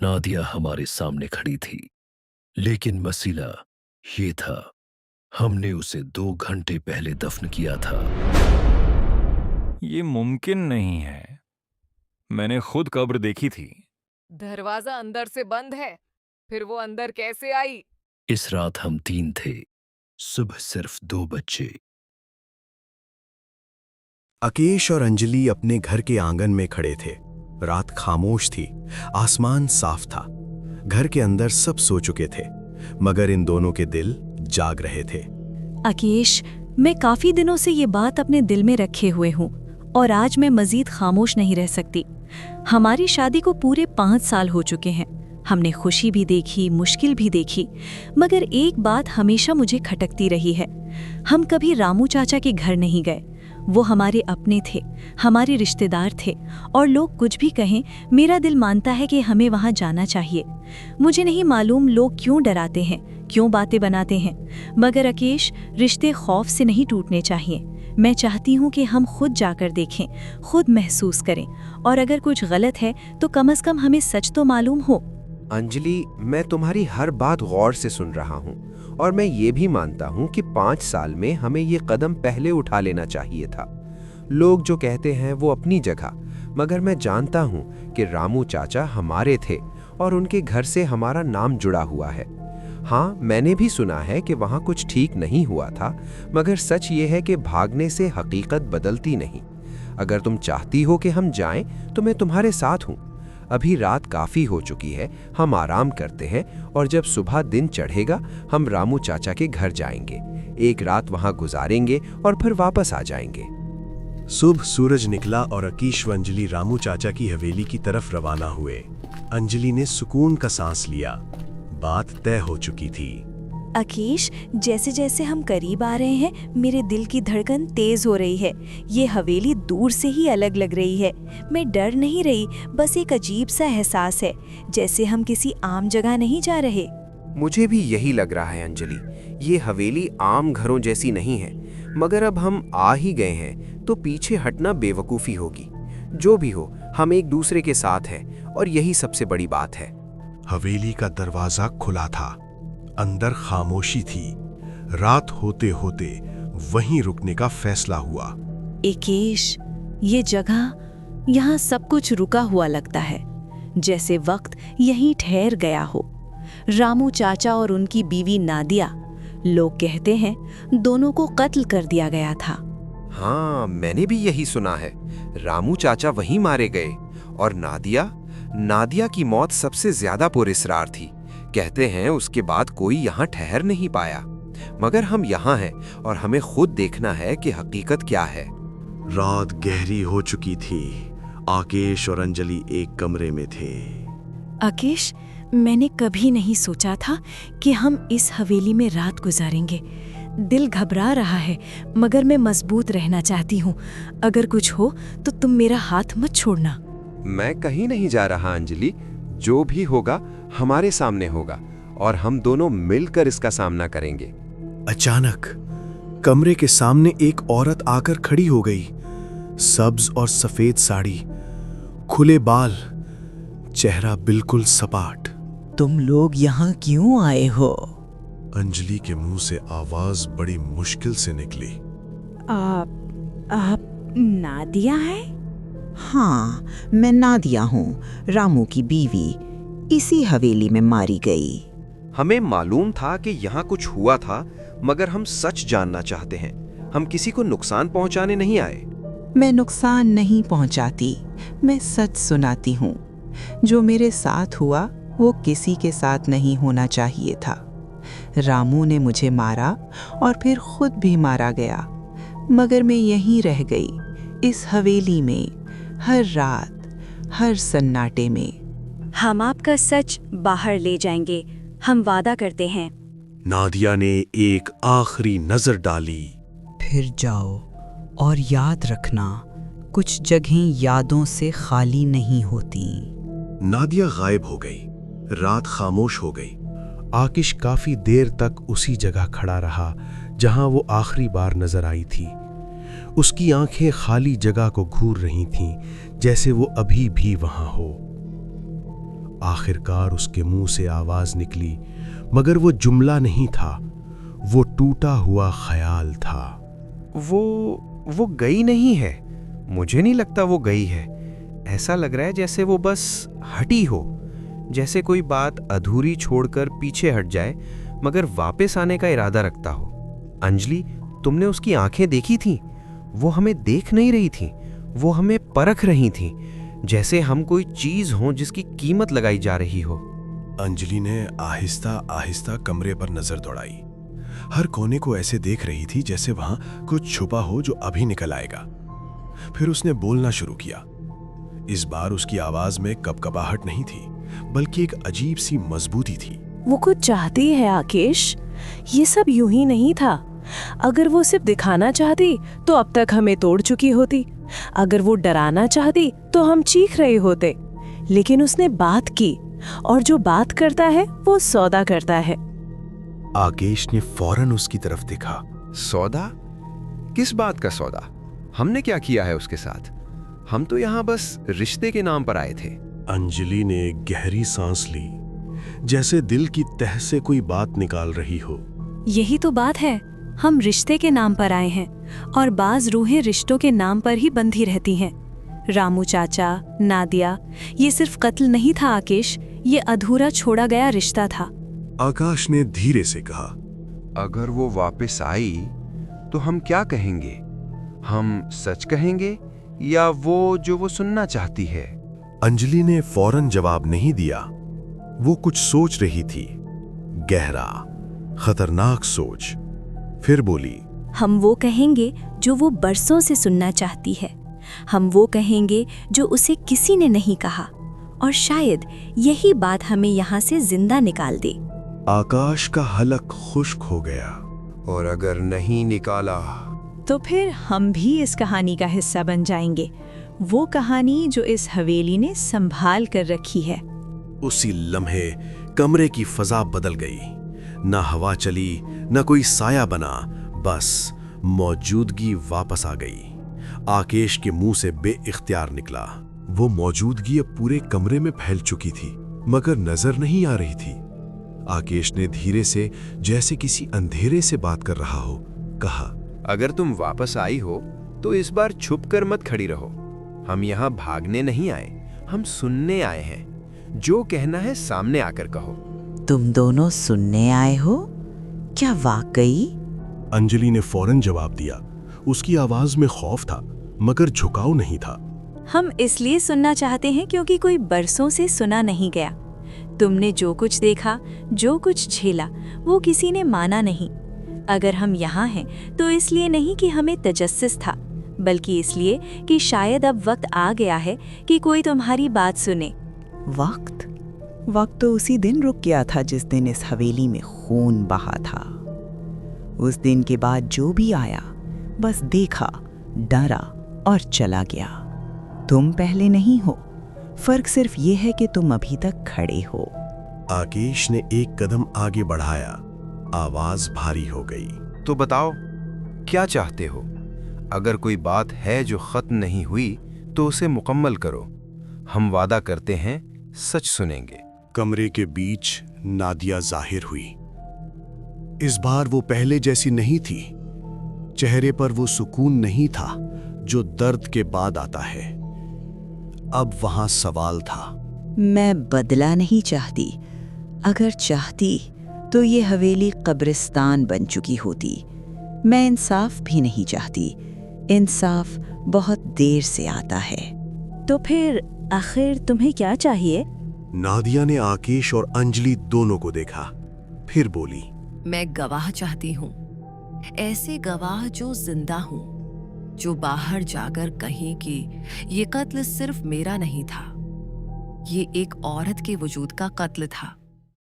नादिया हमारे सामने खड़ी थी, लेकिन मसला ये था, हमने उसे 2 घंटे पहले दफन किया था। ये मुमकिन नहीं है। मैंने खुद कब्र देखी थी। दरवाजा अंदर से बंद है, फिर वो अंदर कैसे आई? इस रात हम 3 थे, सुबह सिर्फ 2 बच्चे। अकेश और अंजलि अपने घर के आंगन में खड़े थे। रात खामोश थी, आसमान साफ था। घर के अंदर सब सो चुके थे, मगर इन दोनों के दिल जाग रहे थे। अकेश, मैं काफी दिनों से ये बात अपने दिल में रखे हुए हूँ और आज मैं मजीद खामोश नहीं रह सकती। हमारी शादी को पूरे 5 साल हो चुके हैं। हमने खुशी भी देखी, मुश्किल भी देखी, मगर एक बात हमेशा मुझे खटकती रही है। हम कभी रामू चाचा के घर नहीं गए। वो हमारे अपने थे, हमारे रिश्तेदार थे, और लोग कुछ भी कहें, मेरा दिल मानता है कि हमें वहाँ जाना चाहिए। मुझे नहीं मालूम लोग क्यों डराते हैं, क्यों बातें बनाते हैं, मगर अकेश, रिश्ते खौफ से नहीं टूटने चाहिए। मैं चाहती हूँ कि हम खुद जाकर देखें, खुद महसूस करें, और अगर कुछ गलत है तो कम से कम हमें सच तो मालूम हो। अंजलि, मैं तुम्हारी हर बात गौर से सुन रहा हूँ और मैं ये भी मानता हूँ कि 5 साल में हमें ये कदम पहले उठा लेना चाहिए था। लोग जो कहते हैं वो अपनी जगह, मगर मैं जानता हूँ कि रामू चाचा हमारे थे और उनके घर से हमारा नाम जुड़ा हुआ है। हाँ, मैंने भी सुना है कि वहाँ कुछ ठीक नहीं हुआ था, मगर सच ये है कि भागने से हकीकत बदलती नहीं। अगर तुम चाहती हो कि हम जाएं, तो मैं तुम्हारे साथ हूँ। अभी रात काफ़ी हो चुकी है, हम आराम करते हैं और जब सुबह दिन चढ़ेगा हम रामू चाचा के घर जाएंगे, एक रात वहाँ गुजारेंगे और फिर वापस आ जाएंगे। सुबह सूरज निकला और अकीश व अंजलि रामू चाचा की हवेली की तरफ रवाना हुए। अंजलि ने सुकून का सांस लिया, बात तय हो चुकी थी। अकेश, जैसे जैसे हम करीब आ रहे हैं, मेरे दिल की धड़कन तेज हो रही है। ये हवेली दूर से ही अलग लग रही है। मैं डर नहीं रही, बस एक अजीब सा एहसास है, जैसे हम किसी आम जगह नहीं जा रहे। मुझे भी यही लग रहा है अंजलि। ये हवेली आम घरों जैसी नहीं है, मगर अब हम आ ही गए हैं तो पीछे हटना बेवकूफ़ी होगी। जो भी हो, हम एक दूसरे के साथ हैं और यही सबसे बड़ी बात है। हवेली का दरवाजा खुला था, अंदर खामोशी थी। रात होते होते वहीं रुकने का फैसला हुआ। एकेश, ये जगह, यहाँ सब कुछ रुका हुआ लगता है, जैसे वक्त यहीं ठहर गया हो। रामू चाचा और उनकी बीवी नादिया, लोग कहते हैं दोनों को कत्ल कर दिया गया था। हाँ, मैंने भी यही सुना है। रामू चाचा वहीं मारे गए और नादिया की मौत सबसे ज्यादा पुरस्कार थी। कहते हैं उसके बाद कोई यहाँ ठहर नहीं पाया, मगर हम यहाँ हैं और हमें खुद देखना है कि हकीकत क्या है। रात गहरी हो चुकी थी। आकेश और अंजलि एक कमरे में थे। अकेश, मैंने कभी नहीं सोचा था कि हम इस हवेली में रात गुजारेंगे। दिल घबरा रहा है, मगर मैं मजबूत रहना चाहती हूँ। अगर कुछ हो तो तुम मेरा हाथ मत छोड़ना। मैं कहीं नहीं जा रहा अंजलि। जो भी होगा हमारे सामने होगा और हम दोनों मिलकर इसका सामना करेंगे। अचानक कमरे के सामने एक औरत आकर खड़ी हो गई। सब्ज और सफेद साड़ी, खुले बाल, चेहरा बिल्कुल सपाट। तुम लोग यहाँ क्यों आए हो? अंजलि के मुंह से आवाज बड़ी मुश्किल से निकली। आप नादिया है? हाँ, मैं नादिया हूँ, रामू की बीवी। इसी हवेली में मारी गई। हमें मालूम था कि यहाँ कुछ हुआ था, मगर हम सच जानना चाहते हैं। हम किसी को नुकसान पहुँचाने नहीं आए। मैं नुकसान नहीं पहुँचाती, मैं सच सुनाती हूँ। जो मेरे साथ हुआ वो किसी के साथ नहीं होना चाहिए था। रामू ने मुझे मारा और फिर खुद भी मारा गया, मगर मैं यहीं रह गई, इस हवेली में, हर रात, हर सन्नाटे में। हम आपका सच बाहर ले जाएंगे, हम वादा करते हैं। नादिया ने एक आखिरी नजर डाली। फिर जाओ और याद रखना, कुछ जगहें यादों से खाली नहीं होती। नादिया गायब हो गई। रात खामोश हो गई। आकिश काफी देर तक उसी जगह खड़ा रहा जहां वो आखिरी बार नजर आई थी। उसकी आंखें खाली जगह को घूर रही थीं, जैसे वो अभी भी वहां हो। आखिरकार उसके मुंह से आवाज निकली, मगर वो जुमला नहीं था, वो टूटा हुआ ख्याल था। वो गई नहीं है। मुझे नहीं लगता वो गई है। ऐसा लग रहा है जैसे वो बस हटी हो, जैसे कोई बात अधूरी छोड़कर पीछे हट जाए मगर वापस आने का इरादा रखता हो। अंजलि, तुमने उसकी आंखें देखी थी? वो हमें देख नहीं रही थी, वो हमें परख रही थी, जैसे हम कोई चीज हों जिसकी कीमत लगाई जा रही हो। अंजलि ने आहिस्ता आहिस्ता कमरे पर नजर दौड़ाई। हर कोने को ऐसे देख रही थी जैसे वहां कुछ छुपा हो जो अभी निकल आएगा। फिर उसने बोलना शुरू किया। इस बार उसकी आवाज में कपकपाहट नहीं थी, बल्कि एक अजीब सी मजबूती थी। वो कुछ चाहती है आकेश, ये सब यूं ही नहीं था। अगर वो सिर्फ दिखाना चाहती तो अब तक हमें तोड़ चुकी होती। अगर वो डराना चाहती तो हम चीख रहे होते। लेकिन उसने बात की, और जो बात करता है वो सौदा करता है। आकेश ने फौरन उसकी तरफ देखा। सौदा? किस बात का सौदा? हमने क्या किया है उसके साथ? हम तो यहाँ बस रिश्ते के नाम पर आए थे। अंजलि ने एक गहरी सांस ली, जैसे दिल की तह से कोई बात निकाल रही हो। यही तो बात है, हम रिश्ते के नाम पर आए हैं, और बाज रूहें रिश्तों के नाम पर ही बंधी रहती हैं। रामू चाचा, नादिया, ये सिर्फ कत्ल नहीं था आकेश, ये अधूरा छोड़ा गया रिश्ता था। आकाश ने धीरे से कहा, अगर वो वापस आई तो हम क्या कहेंगे? हम सच कहेंगे या वो जो वो सुनना चाहती है? अंजलि ने फौरन जवाब नहीं दिया। वो कुछ सोच रही थी, गहरा, खतरनाक सोच। फिर बोली, हम वो कहेंगे जो वो बरसों से सुनना चाहती है। हम वो कहेंगे जो उसे किसी ने नहीं कहा, और शायद यही बात हमें यहाँ से जिंदा निकाल दे। आकाश का हलक खुश्क हो गया। और अगर नहीं निकाला तो फिर हम भी इस कहानी का हिस्सा बन जाएंगे, वो कहानी जो इस हवेली ने संभाल कर रखी है। उसी लम्हे कमरे की फजा बदल गई। ना हवा चली, ना कोई साया बना, बस मौजूदगी वापस आ गई। आकेश के मुंह से बेइख्तियार निकला। वो मौजूदगी अब पूरे कमरे में फैल चुकी थी, मगर नजर नहीं आ रही थी। आकेश ने धीरे से, जैसे किसी अंधेरे से बात कर रहा हो, कहा, अगर तुम वापस आई हो तो इस बार छुप कर मत खड़ी रहो। हम यहाँ भागने नहीं आए, हम सुनने आए हैं। जो कहना है सामने आकर कहो। तुम दोनों सुनने आए हो? क्या वाकई? अंजलि ने फौरन जवाब दिया। उसकी आवाज में खौफ था, मगर झुकाव नहीं था। हम इसलिए सुनना चाहते हैं क्योंकि कोई बरसों से सुना नहीं गया। तुमने जो कुछ देखा, जो कुछ झेला, वो किसी ने माना नहीं। अगर हम यहाँ हैं तो इसलिए नहीं कि हमें तजस्सुस था, बल्कि इसलिए कि शायद अब वक्त आ गया है कि कोई तुम्हारी बात सुने। वक्त तो उसी दिन रुक गया था जिस दिन इस हवेली में खून बहा था। उस दिन के बाद जो भी आया, बस देखा, डरा और चला गया। तुम पहले नहीं हो, फर्क सिर्फ ये है कि तुम अभी तक खड़े हो। आकेश ने एक कदम आगे बढ़ाया। आवाज भारी हो गई। तो बताओ, क्या चाहते हो? अगर कोई बात है जो खत्म नहीं हुई तो उसे मुकम्मल करो। हम वादा करते हैं सच सुनेंगे। कमरे के बीच नादिया जाहिर हुई। इस बार वो पहले जैसी नहीं थी। चेहरे पर वो सुकून नहीं था जो दर्द के बाद आता है। अब वहां सवाल था। मैं बदला नहीं चाहती। अगर चाहती तो ये हवेली कब्रिस्तान बन चुकी होती। मैं इंसाफ भी नहीं चाहती। इंसाफ बहुत देर से आता है। तो फिर आखिर तुम्हें क्या चाहिए? नादिया ने आकेश और अंजलि दोनों को देखा, फिर बोली, मैं गवाह चाहती हूँ। ऐसे गवाह जो जिंदा हों, जो बाहर जाकर कहें कि ये कत्ल सिर्फ मेरा नहीं था, ये एक औरत के वजूद का कत्ल था।